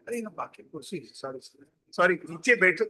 अरे ना बाकी कुर्सी सॉरी सॉरी नीचे बैठो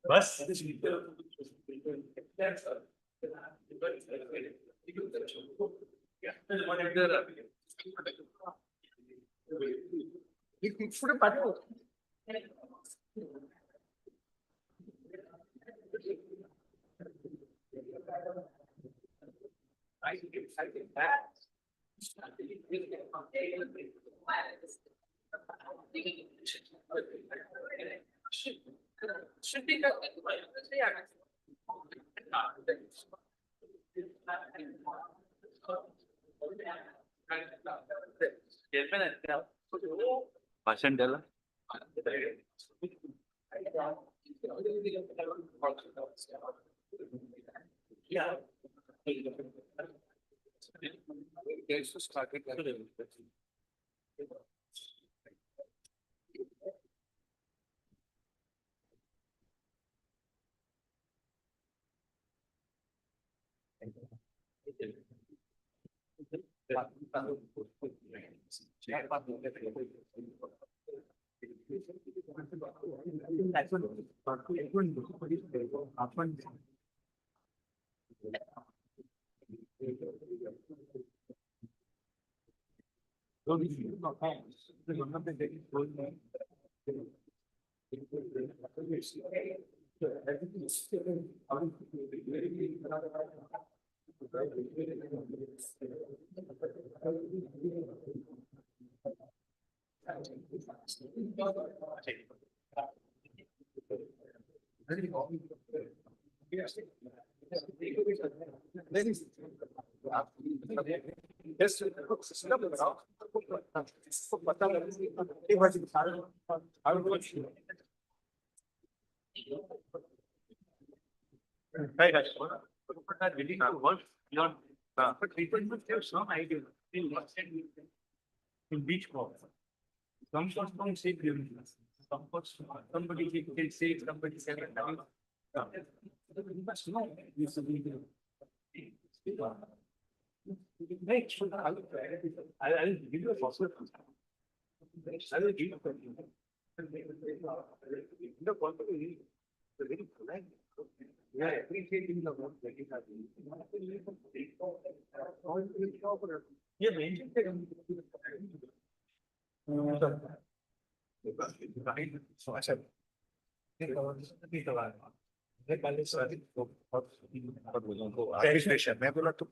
बस पुढे पाठव भाषण द्यायला आपण willing to work beyond but people must have some idea in beach walk. Some comes from safe living. Some comes somebody can say somebody can you must know this is legal. Make sure that I will give you a possible. I will give you a very polite. Yeah, appreciating the work that you have done. Yeah, so I said, verification. मैं बोला तो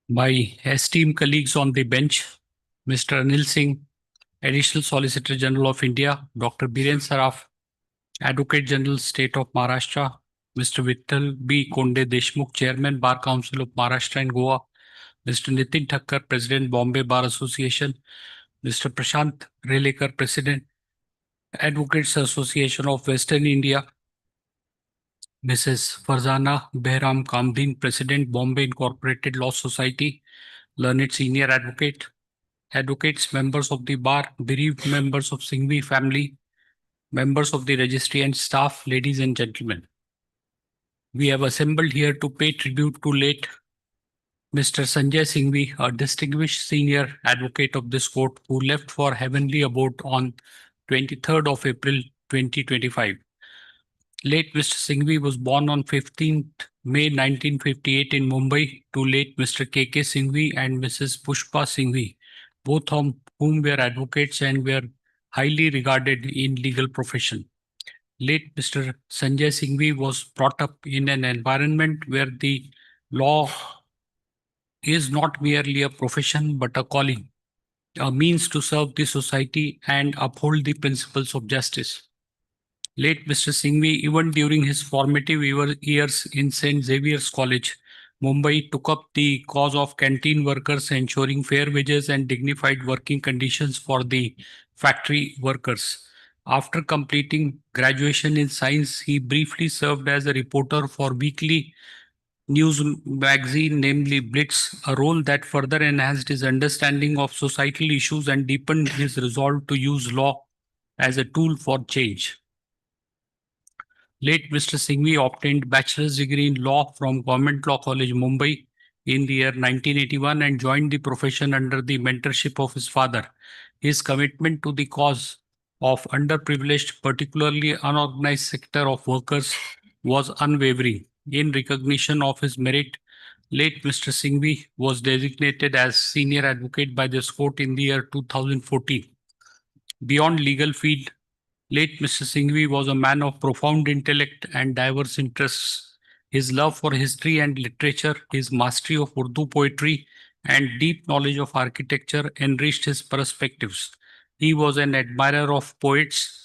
My esteemed colleagues on the bench, Mr. Anil Singh, Additional Solicitor General of India, Dr. Biren Saraf, Advocate General State of Maharashtra, Mr. Vittal B. Konde Deshmukh, Chairman Bar Council of Maharashtra and Goa, Mr. Nitin Thakkar, President Bombay Bar Association, Mr. Prashant Relekar, President Advocates Association of Western India, Mrs. Farzana Behram Kamdin, President Bombay Incorporated Law Society, Learned Senior Advocate, advocates, members of the bar, bereaved members of Singhvi family, members of the registry and staff, ladies and gentlemen. We have assembled here to pay tribute to late Mr. Sanjay Singhvi, a distinguished senior advocate of this court who left for heavenly abode on 23rd of April 2025. Late Mr. Singhvi was born on 15th May 1958 in Mumbai to late Mr. K.K. Singhvi and Mrs. Pushpa Singhvi, both of whom were advocates and were highly regarded in legal profession. Late Mr. Sanjay Singhvi was brought up in an environment where the law is not merely a profession but a calling, a means to serve the society and uphold the principles of justice. Late Mr. Singhvi, even during his formative years in St. Xavier's College, Mumbai, took up the cause of canteen workers, ensuring fair wages and dignified working conditions for the factory workers. After completing graduation in science, he briefly served as a reporter for weekly news magazine, namely Blitz, a role that further enhanced his understanding of societal issues and deepened his resolve to use law as a tool for change. Late Mr. Singhvi obtained bachelor's degree in law from Government Law College, Mumbai in the year 1981 and joined the profession under the mentorship of his father. His commitment to the cause of underprivileged, particularly unorganized sector of workers was unwavering. In recognition of his merit, late Mr. Singhvi was designated as senior advocate by this court in the year 2014. Beyond legal field, late Mr. Singhvi was a man of profound intellect and diverse interests. His love for history and literature, his mastery of Urdu poetry, and deep knowledge of architecture enriched his perspectives. He was an admirer of poets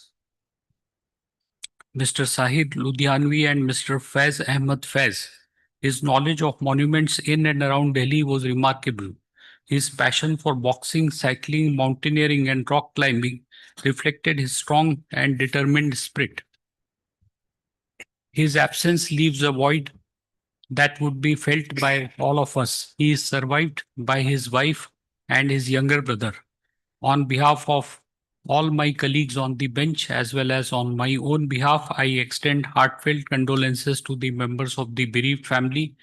Mr. Sahid Ludhianvi and Mr. Faiz Ahmad Faiz. His knowledge of monuments in and around Delhi was remarkable. His passion for boxing, cycling, mountaineering, and rock climbing reflected his strong and determined spirit. His absence leaves a void that would be felt by all of us. He is survived by his wife and his younger brother. On behalf of all my colleagues on the bench, as well as on my own behalf, I extend heartfelt condolences to the members of the bereaved family.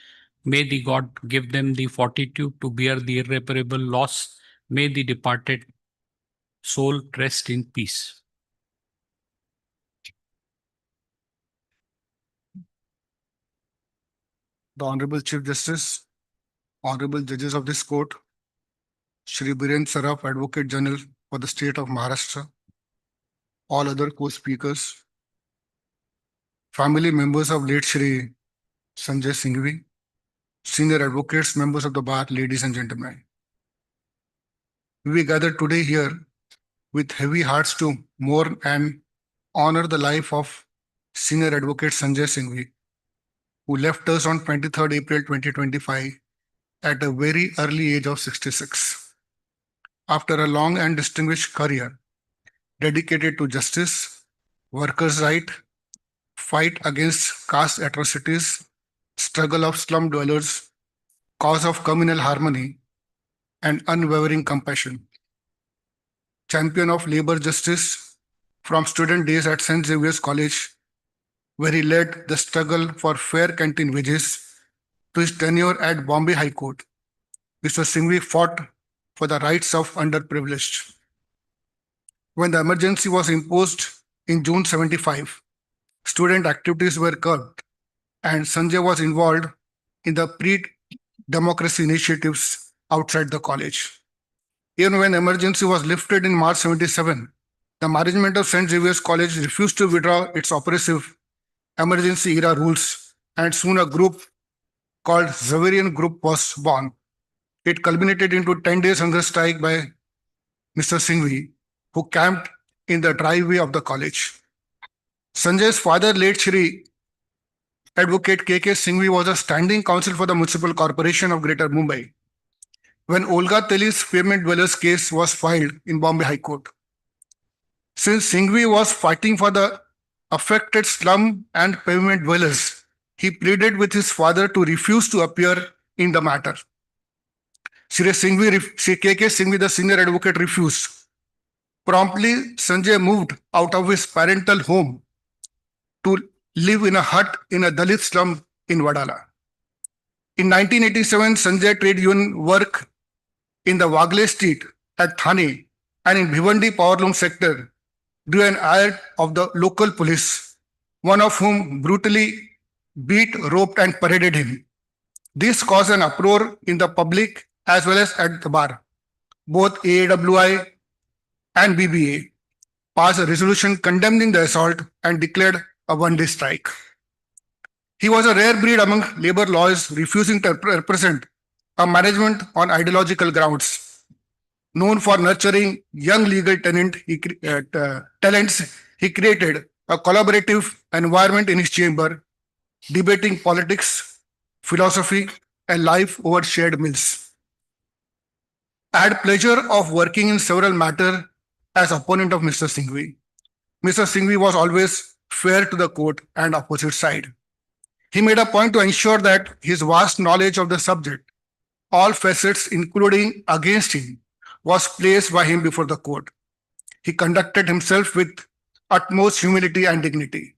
May the God give them the fortitude to bear the irreparable loss. May the departed soul rest in peace. The Honorable Chief Justice, Honorable Judges of this court, Shri Biren Saraf, Advocate General for the State of Maharashtra, all other co-speakers, family members of late Shri Sanjay Singhvi, senior advocates, members of the bar, ladies and gentlemen. We gather today here with heavy hearts to mourn and honor the life of senior advocate Sanjay Singhvi, who left us on 23rd April 2025 at a very early age of 66. After a long and distinguished career dedicated to justice, workers' right, fight against caste atrocities, struggle of slum dwellers, cause of communal harmony, and unwavering compassion. Champion of labor justice from student days at St. Xavier's College, where he led the struggle for fair canteen wages, to his tenure at Bombay High Court. Mr. Singhvi fought for the rights of underprivileged. When the emergency was imposed in June 75, student activities were curbed, and Sanjay was involved in the pre-democracy initiatives outside the college. Even when emergency was lifted in March 77, the management of St. Xavier's College refused to withdraw its oppressive emergency-era rules, and soon a group called Xaverian Group was born. It culminated into 10 days hunger strike by Mr. Singhvi, who camped in the driveway of the college. Sanjay's father, late Shri, Advocate K.K. Singhvi, was a standing counsel for the Municipal Corporation of Greater Mumbai when Olga Teli's pavement dwellers case was filed in Bombay High Court. Since Singhvi was fighting for the affected slum and pavement dwellers, he pleaded with his father to refuse to appear in the matter. Shri K.K. Singhvi, the senior advocate, refused. Promptly, Sanjay moved out of his parental home to live in a hut in a Dalit slum in Wadala. In 1987, Sanjay trade union work in the Wagle Street at Thane and in Bhivandi Powerloom sector drew an ire of the local police, one of whom brutally beat, roped and paraded him. This caused an uproar in the public as well as at the bar. Both AAWI and BBA passed a resolution condemning the assault and declared a one-day strike. He was a rare breed among labor lawyers refusing to represent a management on ideological grounds. Known for nurturing young legal talents, he created a collaborative environment in his chamber, debating politics, philosophy, and life over shared meals. I had pleasure of working in several matters as opponent of Mr. Singhvi. Mr. Singhvi was always fair to the court and opposite side. He made a point to ensure that his vast knowledge of the subject, all facets including against him, was placed by him before the court. He conducted himself with utmost humility and dignity.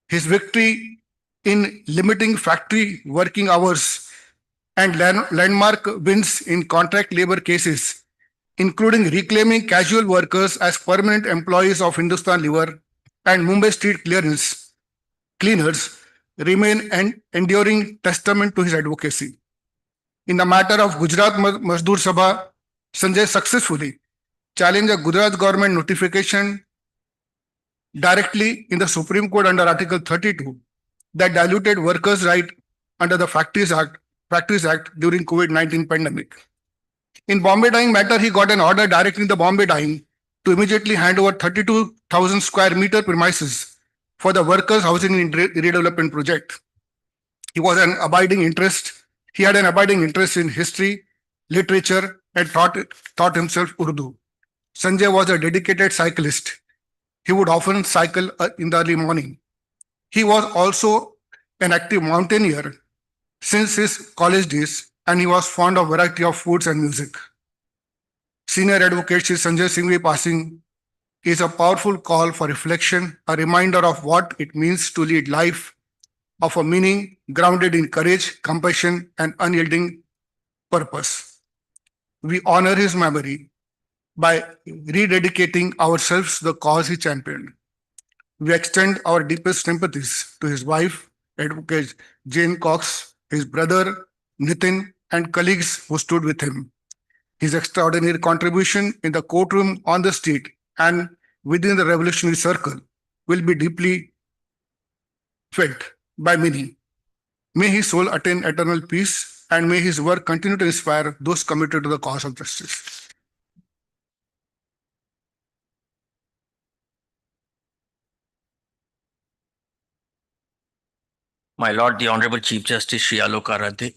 His victory in limiting factory working hours and landmark wins in contract labor cases, including reclaiming casual workers as permanent employees of Hindustan Lever and Mumbai Street Cleaners, remain an enduring testament to his advocacy. In the matter of Gujarat Mazdoor Sabha, Sanjay successfully challenged a Gujarat government notification directly in the Supreme Court under Article 32 that diluted workers' rights under the Factories Act during COVID-19 pandemic. In Bombay dyeing matter, he got an order directing the Bombay dyeing to immediately hand over 32,000 square meter premises for the workers' housing and redevelopment project. He had an abiding interest in history, literature, and taught himself Urdu. Sanjay was a dedicated cyclist. He would often cycle in the early morning. He was also an active mountaineer since his college days, and he was fond of variety of foods and music. Senior advocate Shri Sanjay Singhvi passing is a powerful call for reflection, a reminder of what it means to lead life of a meaning grounded in courage, compassion, and unyielding purpose. We honor his memory by rededicating ourselves to the cause he championed. We extend our deepest sympathies to his wife, Advocate Jane Cox, his brother Nitin, and colleagues who stood with him. His extraordinary contribution in the courtroom, on the street, and within the revolutionary circle will be deeply felt by many. May his soul attain eternal peace, and may his work continue to inspire those committed to the cause of justice. My Lord, the Honorable Chief Justice Shri Alok Aradhe,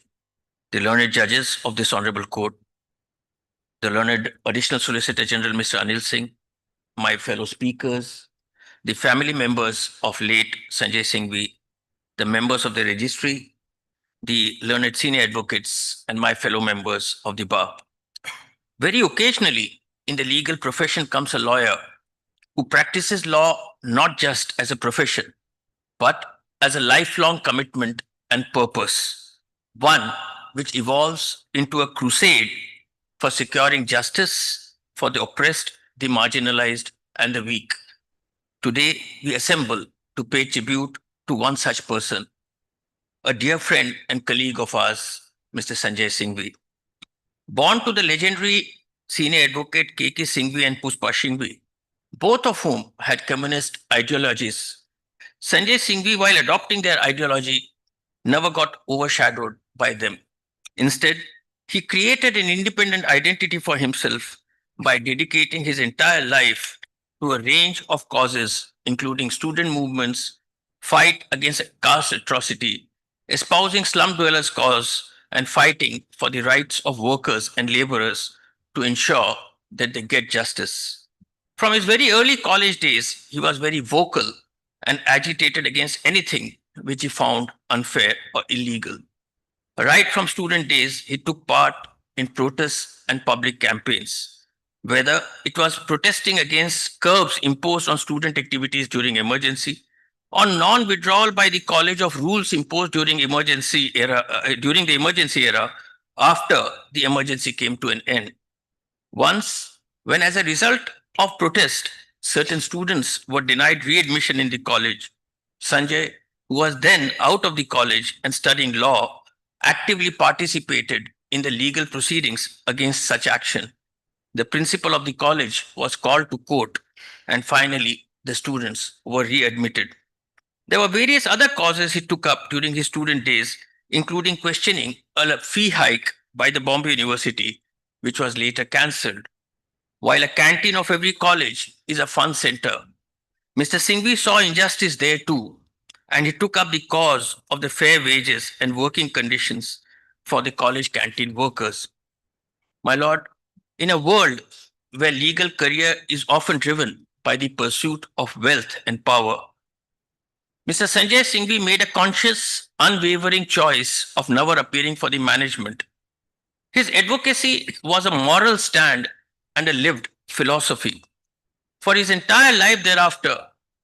the learned judges of this Honorable Court, the learned Additional Solicitor General Mr. Anil Singh, my fellow speakers, the family members of late Sanjay Singhvi, the members of the registry, the learned senior advocates, and my fellow members of the bar. Very occasionally in the legal profession comes a lawyer who practices law not just as a profession, but as a lifelong commitment and purpose, one which evolves into a crusade for securing justice for the oppressed, the marginalized, and the weak. Today, we assemble to pay tribute to one such person, a dear friend and colleague of ours, Mr. Sanjay Singhvi. Born to the legendary senior advocate K.K. Singhvi and Pushpa Singhvi, both of whom had communist ideologies, Sanjay Singhvi, while adopting their ideology, never got overshadowed by them. Instead, He created an independent identity for himself by dedicating his entire life to a range of causes, including student movements, fight against caste atrocity, espousing slum dwellers' cause, and fighting for the rights of workers and laborers to ensure that they get justice. From his very early college days, he was very vocal and agitated against anything which he found unfair or illegal. Right from student days, he took part in protests and public campaigns. Whether it was protesting against curbs imposed on student activities during emergency, or non-withdrawal by the college of rules imposed during the emergency era after the emergency came to an end. Once, when as a result of protest, certain students were denied readmission in the college, Sanjay, who was then out of the college and studying law, actively participated in the legal proceedings against such action. The principal of the college was called to court, and finally, the students were readmitted. There were various other causes he took up during his student days, including questioning a fee hike by the Bombay University, which was later cancelled. While a canteen of every college is a fun center, Mr. Singhvi saw injustice there too, and he took up the cause of the fair wages and working conditions for the college canteen workers. My lord, in a world where legal career is often driven by the pursuit of wealth and power, Mr. Sanjay Singhvi made a conscious, unwavering choice of never appearing for the management. His advocacy was a moral stand and a lived philosophy. For his entire life thereafter,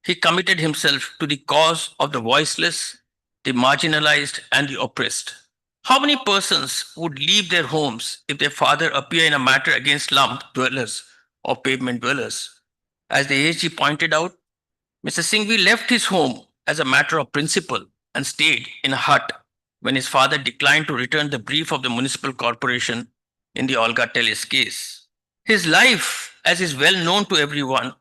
he committed himself to the cause of the voiceless, the marginalized, and the oppressed. How many persons would leave their homes if their father appear in a matter against slum dwellers or pavement dwellers? As the AG pointed out, Mr. Singhvi left his home as a matter of principle and stayed in a hut when his father declined to return the brief of the municipal corporation in the Olga Teles case. His life, as is well known to everyone,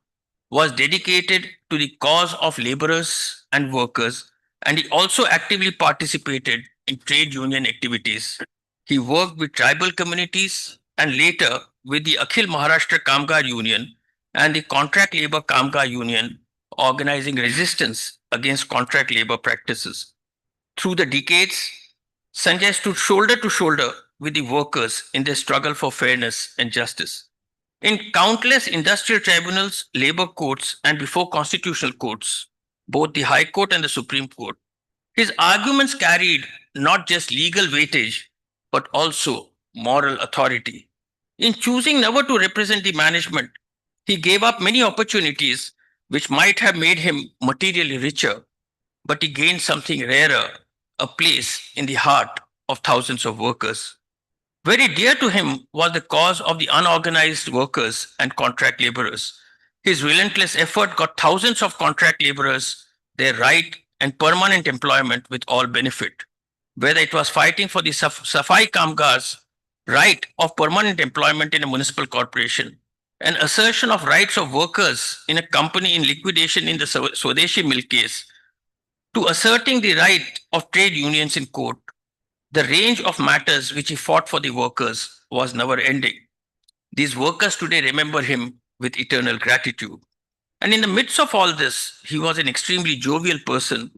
was dedicated to the cause of laborers and workers, and he also actively participated in trade union activities. He worked with tribal communities and later with the Akhil Maharashtra Kamgar Union and the Contract Labor Kamgar Union, organizing resistance against contract labor practices. Through the decades, Sanjay stood shoulder to shoulder with the workers in their struggle for fairness and justice. In countless industrial tribunals, labor courts, and before constitutional courts, both the High Court and the Supreme Court, his arguments carried not just legal weightage, but also moral authority. In choosing never to represent the management, he gave up many opportunities which might have made him materially richer, but he gained something rarer, a place in the heart of thousands of workers. Very dear to him was the cause of the unorganized workers and contract laborers. His relentless effort got thousands of contract laborers their right and permanent employment with all benefit. Whether it was fighting for the Safai Kamgar's right of permanent employment in a municipal corporation, an assertion of rights of workers in a company in liquidation in the Swadeshi mill case, to asserting the right of trade unions in court, the range of matters which he fought for the workers was never ending. These workers today remember him with eternal gratitude. And in the midst of all this, he was an extremely jovial person,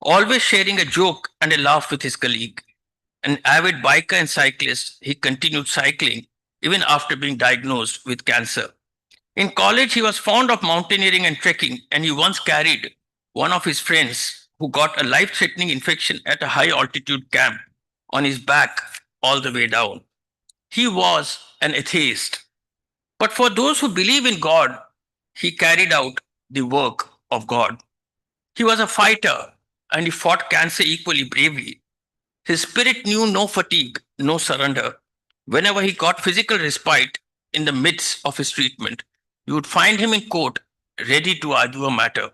always sharing a joke and a laugh with his colleague. An avid biker and cyclist, he continued cycling even after being diagnosed with cancer. In college, he was fond of mountaineering and trekking, and he once carried one of his friends who got a life-threatening infection at a high-altitude camp on his back all the way down. He was an atheist. But for those who believe in God, he carried out the work of God. He was a fighter and he fought cancer equally bravely. His spirit knew no fatigue, no surrender. Whenever he got physical respite in the midst of his treatment, you would find him in court, ready to argue a matter.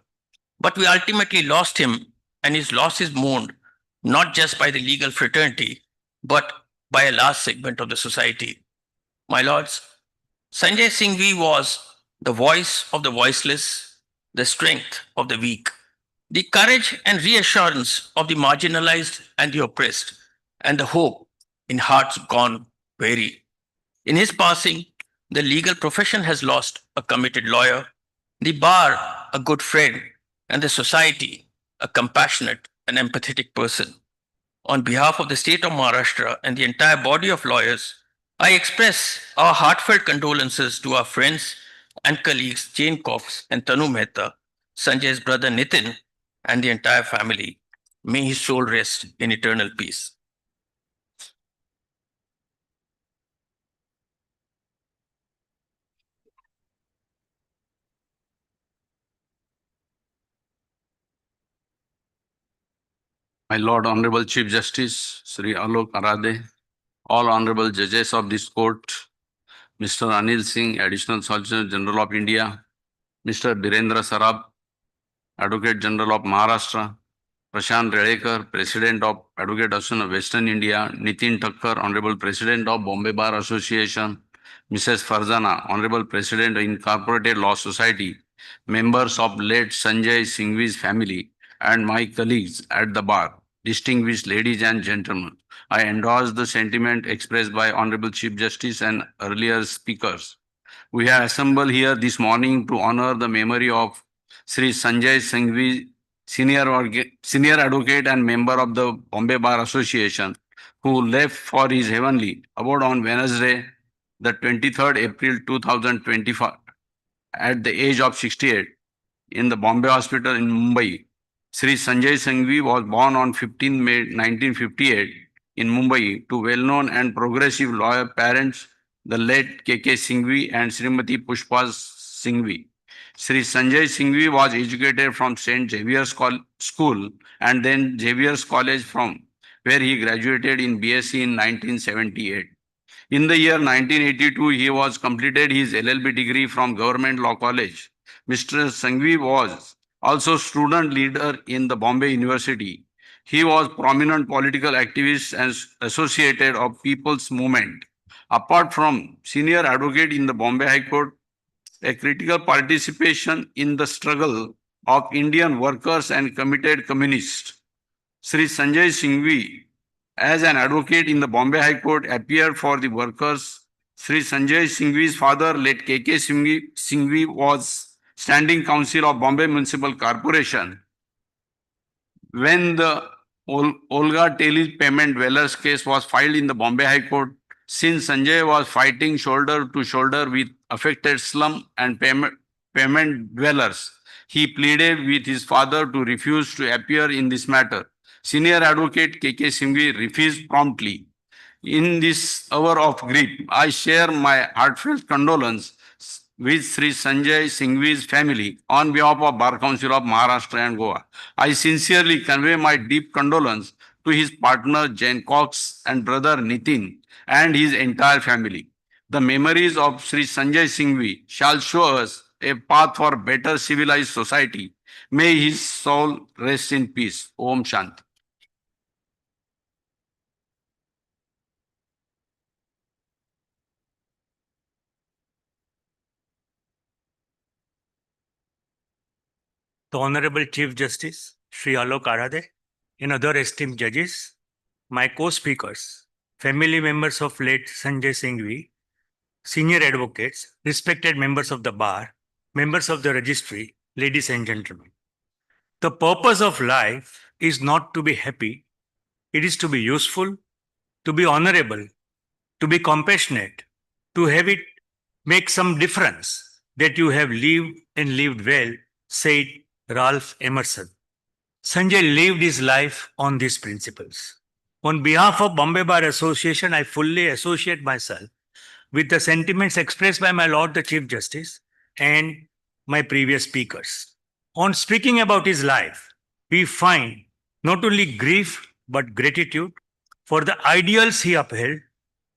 But we ultimately lost him, and his loss is mourned not just by the legal fraternity, but by a large segment of the society. My lords, Sanjay Singhvi was the voice of the voiceless, the strength of the weak, the courage and reassurance of the marginalized and the oppressed, and the hope in hearts gone Very. In his passing, the legal profession has lost a committed lawyer, the bar a good friend, and the society a compassionate and empathetic person. On behalf of the state of Maharashtra and the entire body of lawyers, I express our heartfelt condolences to our friends and colleagues Jane Cox and Tanu Mehta, Sanjay's brother Nitin, and the entire family. May his soul rest in eternal peace. My Lord Honorable Chief Justice Shri Alok Arade, all honorable judges of this court, Mr. Anil Singh, Additional Solicitor General of India, Mr. Birendra Sarab, Advocate General of Maharashtra, Prashant Redekar, President of Advocate Association of Western India, Nitin Thakkar, Honorable President of Bombay Bar Association, Mrs. Farzana, Honorable President of Incorporated Law Society, members of late Sanjay Singhvi's family, and my colleagues at the bar, distinguished ladies and gentlemen. I endorse the sentiment expressed by Honorable Chief Justice and earlier speakers. We have assembled here this morning to honor the memory of Sri Sanjay Singhvi, senior advocate and member of the Bombay Bar Association, who left for his heavenly abode on Wednesday, the 23rd April 2025, at the age of 68, in the Bombay Hospital in Mumbai. Sri Sanjay Singhvi was born on 15 May 1958 in Mumbai to well-known and progressive lawyer parents, the late K.K. Singhvi and Srimati Pushpa Singhvi. Sri Sanjay Singhvi was educated from St. Xavier's School and then Xavier's College, from where he graduated in BSc in 1978. In the year 1982, he was completed his LLB degree from Government Law College. Mr. Singhvi was also student leader in the Bombay University. He was prominent political activist and associated of People's Movement. Apart from senior advocate in the Bombay High Court, a critical participation in the struggle of Indian workers and committed communists. Sri Sanjay Singhvi, as an advocate in the Bombay High Court, appeared for the workers. Sri Sanjay Singhvi's father, late K.K. Singhvi, was standing counsel of Bombay Municipal Corporation. When the Olga Tele payment dwellers case was filed in the Bombay High Court, since Sanjay was fighting shoulder to shoulder with affected slum and payment dwellers, he pleaded with his father to refuse to appear in this matter. Senior advocate K.K. Singhvi refused promptly. In this hour of grief, I share my heartfelt condolence with Sri Sanjay Singhvi's family on behalf of Bar Council of Maharashtra and Goa. I sincerely convey my deep condolence to his partner Jane Cox and brother Nitin and his entire family. The memories of Sri Sanjay Singhvi shall show us a path for better civilized society. May his soul rest in peace. Om Shanti. The Honorable Chief Justice, Shri Alok Arade, and other esteemed judges, my co-speakers, family members of late Sanjay Singhvi, senior advocates, respected members of the bar, members of the registry, ladies and gentlemen. The purpose of life is not to be happy, it is to be useful, to be honorable, to be compassionate, to have it make some difference that you have lived and lived well, said Ralph Emerson. Sanjay lived his life on these principles. On behalf of Bombay Bar Association, I fully associate myself with the sentiments expressed by my Lord the Chief Justice and my previous speakers. On speaking about his life, we find not only grief but gratitude for the ideals he upheld,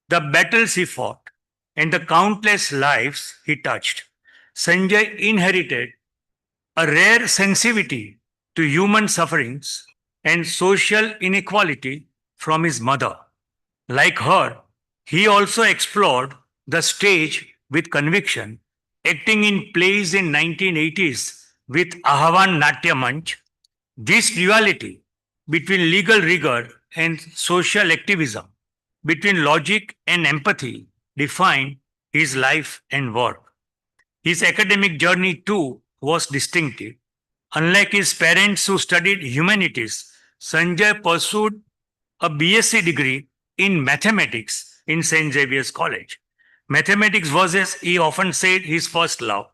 the battles he fought, and the countless lives he touched. Sanjay inherited a rare sensitivity to human sufferings and social inequality from his mother. Like her, he also explored the stage with conviction, acting in plays in 1980s with Ahvan Natya Manch. This duality between legal rigor and social activism between logic and empathy defined his life and work. His academic journey too was distinctive. Unlike his parents who studied humanities, Sanjay pursued a BSc degree in mathematics in St. Xavier's College. Mathematics was, as he often said, his first love.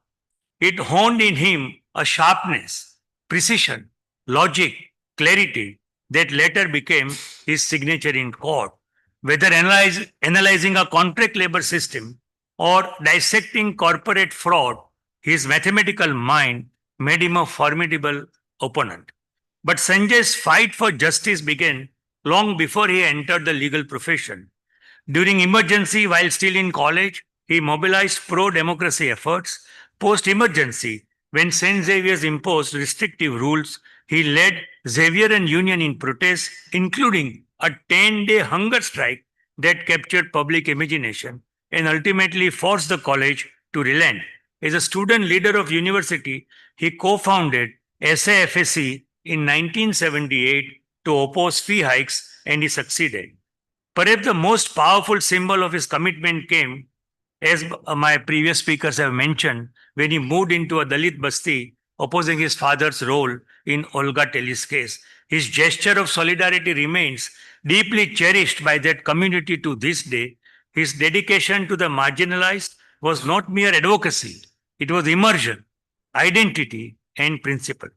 It honed in him a sharpness, precision, logic, clarity that later became his signature in court. Whether analyzing a contract labor system or dissecting corporate fraud, his mathematical mind made him a formidable opponent. But Sanjay's fight for justice began long before he entered the legal profession. During emergency, while still in college, he mobilized pro-democracy efforts. Post-emergency, when St. Xavier's imposed restrictive rules, he led Xaverian Union in protest, including a 10-day hunger strike that captured public imagination and ultimately forced the college to relent. As a student leader of university, he co-founded SAFSC in 1978 to oppose fee hikes, and he succeeded. Perhaps the most powerful symbol of his commitment came, as my previous speakers have mentioned, when he moved into a Dalit basti opposing his father's role in Olga Telly's case. His gesture of solidarity remains deeply cherished by that community to this day. His dedication to the marginalized was not mere advocacy, it was immersion, identity, and principle.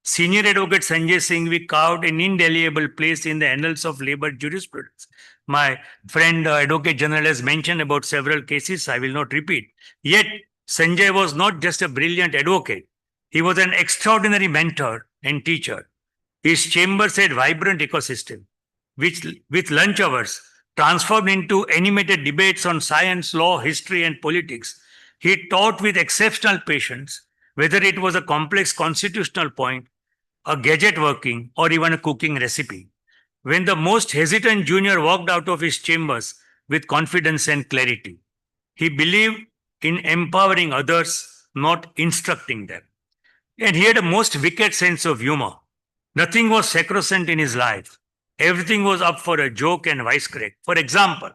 Senior advocate Sanjay Singhvi carved an indelible place in the annals of labor jurisprudence. My friend Advocate General has mentioned about several cases. I will not repeat. Yet, Sanjay was not just a brilliant advocate. He was an extraordinary mentor and teacher. His chambers had vibrant ecosystem, which with lunch hours transformed into animated debates on science, law, history, and politics. He taught with exceptional patience, whether it was a complex constitutional point, a gadget working, or even a cooking recipe. When the most hesitant junior walked out of his chambers with confidence and clarity, he believed in empowering others, not instructing them. And he had a most wicked sense of humor. Nothing was sacrosanct in his life. Everything was up for a joke and wisecrack. For example,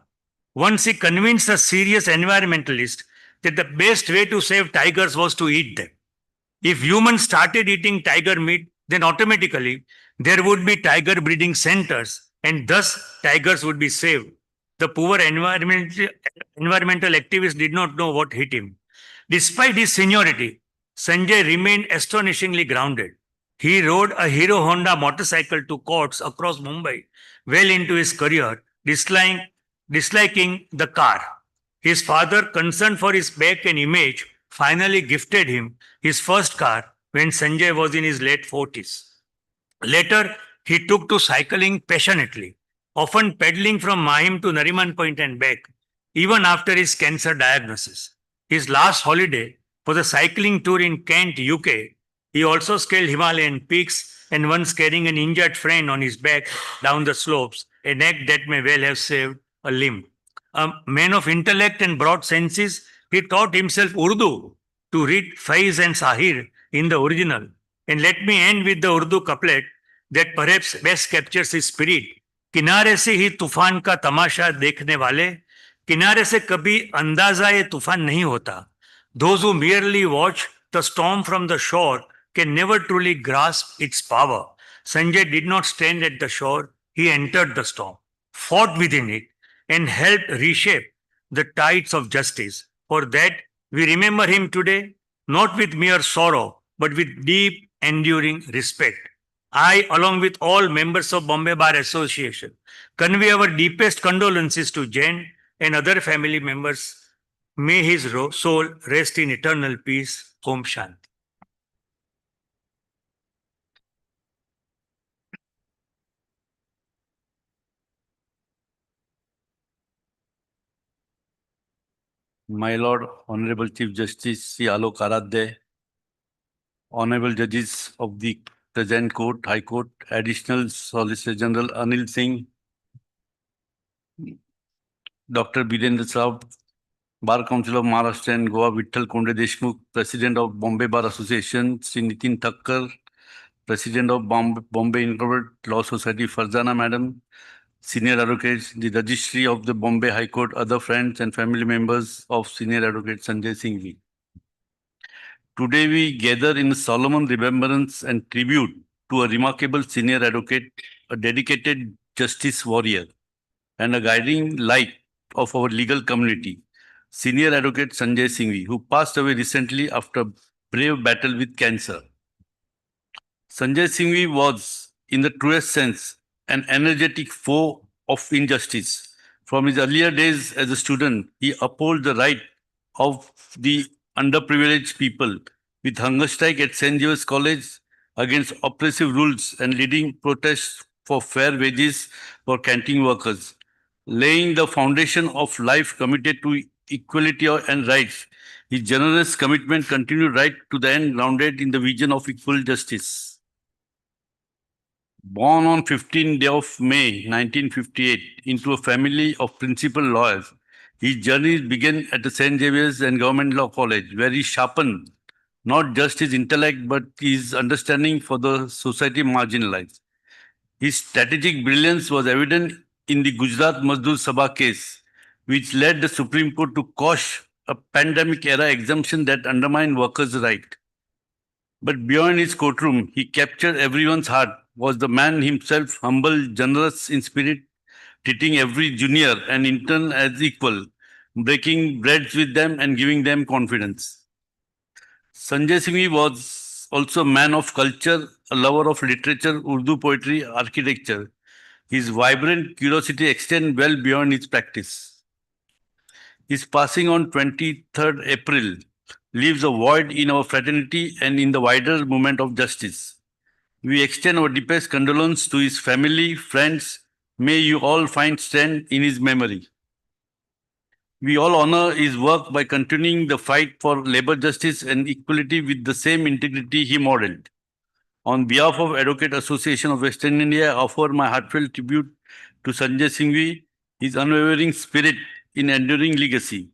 once he convinced a serious environmentalist that the best way to save tigers was to eat them. If humans started eating tiger meat, then automatically there would be tiger breeding centers and thus tigers would be saved. The poor environmental activist did not know what hit him. Despite his seniority, Sanjay remained astonishingly grounded. He rode a Hero Honda motorcycle to courts across Mumbai well into his career, disliking the car. His father, concerned for his back and image, finally gifted him his first car when Sanjay was in his late 40s. Later, he took to cycling passionately, often pedaling from Mahim to Nariman Point and back, even after his cancer diagnosis. His last holiday was a cycling tour in Kent, UK. He also scaled Himalayan peaks and once carrying an injured friend on his back down the slopes, an act that may well have saved a limb. A man of intellect and broad senses, he taught himself Urdu to read Faiz and Sahir in the original. And let me end with the Urdu couplet that perhaps best captures his spirit. किनारे से ही तूफान का तमाशा देखने वाले, किनारे से कभी अंदाजा ये तूफान नहीं होता. Those who merely watch the storm from the shore can never truly grasp its power. Sanjay did not stand at the shore, he entered the storm, fought within it, and helped reshape the tides of justice. For that, we remember him today, not with mere sorrow, but with deep, enduring respect. I, along with all members of Bombay Bar Association, convey our deepest condolences to Jain and other family members. May his soul rest in eternal peace. Om Shanti. My Lord, Honorable Chief Justice Sri Alok Aradhya, Honorable Judges of the present Court, High Court, Additional Solicitor General Anil Singh, Dr. Birendra Saab, Bar Council of Maharashtra and Goa, Vittal Konde Deshmukh, President of Bombay Bar Association, Sri Nitin Thakkar, President of Bombay Incorporated Law Society, Farzana Madam, senior advocates, the registry of the Bombay High Court, other friends and family members of senior advocate Sanjay Singhvi. Today we gather in solemn remembrance and tribute to a remarkable senior advocate, a dedicated justice warrior, and a guiding light of our legal community, senior advocate Sanjay Singhvi, who passed away recently after a brave battle with cancer. Sanjay Singhvi was, in the truest sense, an energetic foe of injustice. From his earlier days as a student, he upheld the right of the underprivileged people with hunger strike at St. James College against oppressive rules and leading protests for fair wages for canteen workers, laying the foundation of life committed to equality and rights. His generous commitment continued right to the end, grounded in the vision of equal justice. Born on 15th day of May 1958 into a family of principal lawyers, his journey began at the St. Xavier's and Government Law College, where he sharpened not just his intellect but his understanding for the society marginalized. His strategic brilliance was evident in the Gujarat Mazdoor Sabha case, which led the Supreme Court to quash a pandemic-era exemption that undermined workers' rights. But beyond his courtroom, he captured everyone's heart, was the man himself, humble, generous in spirit, treating every junior and intern as equal, breaking breads with them and giving them confidence. Sanjay Singhvi was also a man of culture, a lover of literature, Urdu poetry, architecture. His vibrant curiosity extended well beyond his practice. His passing on 23rd April leaves a void in our fraternity and in the wider movement of justice. We extend our deepest condolence to his family, friends. May you all find strength in his memory. We all honor his work by continuing the fight for labor justice and equality with the same integrity he modeled. On behalf of Advocate Association of Western India, I offer my heartfelt tribute to Sanjay Singhvi, his unwavering spirit in enduring legacy.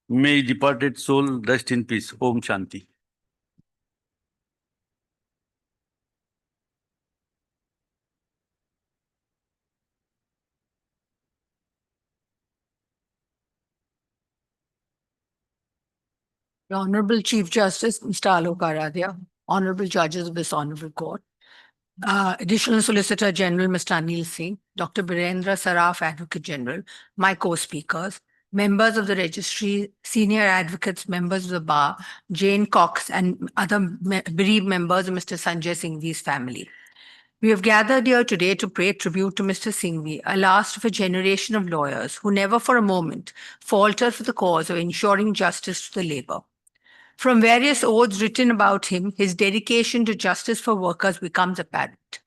May his departed soul rest in peace. Om Shanti. The Honorable Chief Justice, Mr. Alok Aradhya, Honorable Judges of this Honorable Court, Additional Solicitor General, Mr. Anil Singh, Dr. Birendra Saraf, Advocate General, my co-speakers, members of the registry, senior advocates, members of the bar, Jane Cox, and other bereaved members of Mr. Sanjay Singhvi's family. We have gathered here today to pay tribute to Mr. Singhvi, a last of a generation of lawyers who never for a moment faltered for the cause of ensuring justice to the labor. From various odes written about him, his dedication to justice for workers becomes apparent.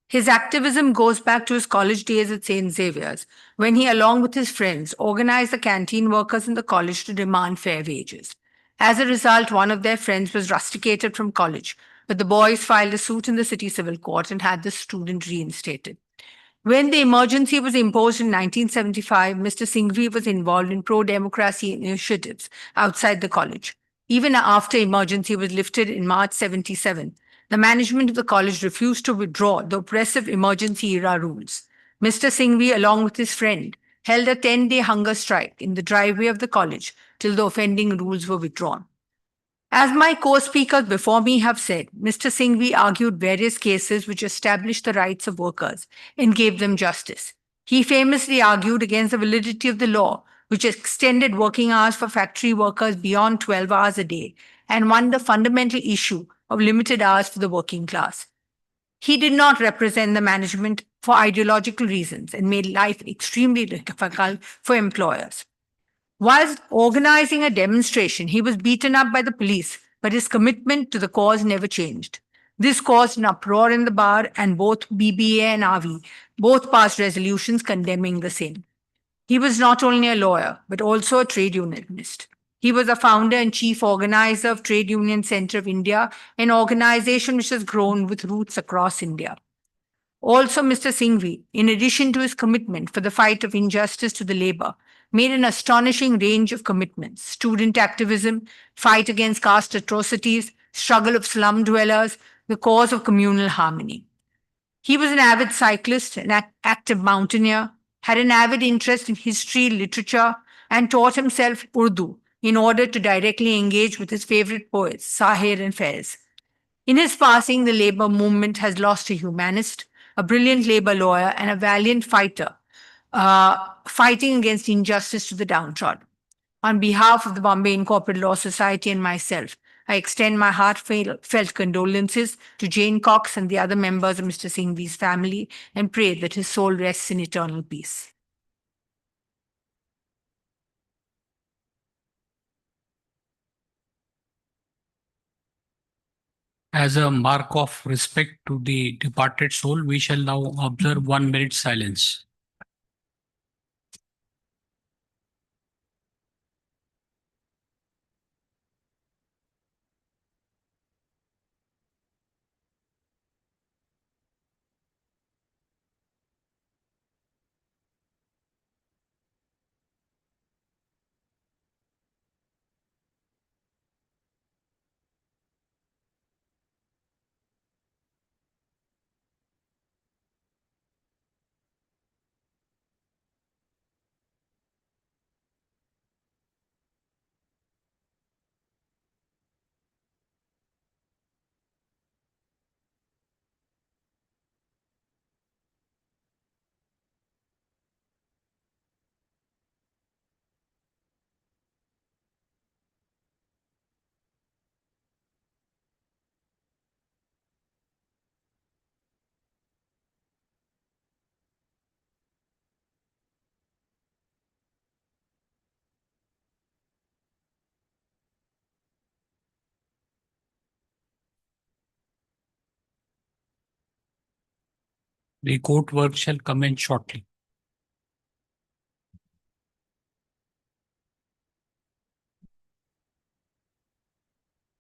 His activism goes back to his college days at St. Xavier's, when he, along with his friends, organized the canteen workers in the college to demand fair wages. As a result, one of their friends was rusticated from college, but the boys filed a suit in the city civil court and had the student reinstated. When the emergency was imposed in 1975, Mr. Singhvi was involved in pro-democracy initiatives outside the college. Even after emergency was lifted in March 77, the management of the college refused to withdraw the oppressive emergency-era rules. Mr. Singhvi, along with his friend, held a 10-day hunger strike in the driveway of the college till the offending rules were withdrawn. As my co-speakers before me have said, Mr. Singhvi argued various cases which established the rights of workers and gave them justice. He famously argued against the validity of the law, which extended working hours for factory workers beyond 12 hours a day, and won the fundamental issue of limited hours for the working class. He did not represent the management for ideological reasons and made life extremely difficult for employers. Whilst organizing a demonstration, he was beaten up by the police, but his commitment to the cause never changed. This caused an uproar in the bar, and both BBA and RV both passed resolutions condemning the same. He was not only a lawyer, but also a trade unionist. He was a founder and chief organizer of Trade Union Center of India, an organization which has grown with roots across India. Also, Mr. Singhvi, in addition to his commitment for the fight of injustice to the labor, made an astonishing range of commitments: student activism, fight against caste atrocities, struggle of slum dwellers, the cause of communal harmony. He was an avid cyclist, an active mountaineer, had an avid interest in history, literature, and taught himself Urdu in order to directly engage with his favorite poets, Sahir and Faiz. In his passing, the labor movement has lost a humanist, a brilliant labor lawyer, and a valiant fighter, fighting against injustice to the downtrodden. On behalf of the Bombay Incorporated Law Society and myself, I extend my heartfelt condolences to Jane Cox and the other members of Mr. Singhvi's family and pray that his soul rests in eternal peace. As a mark of respect to the departed soul, we shall now observe 1 minute silence. The court work shall commence shortly.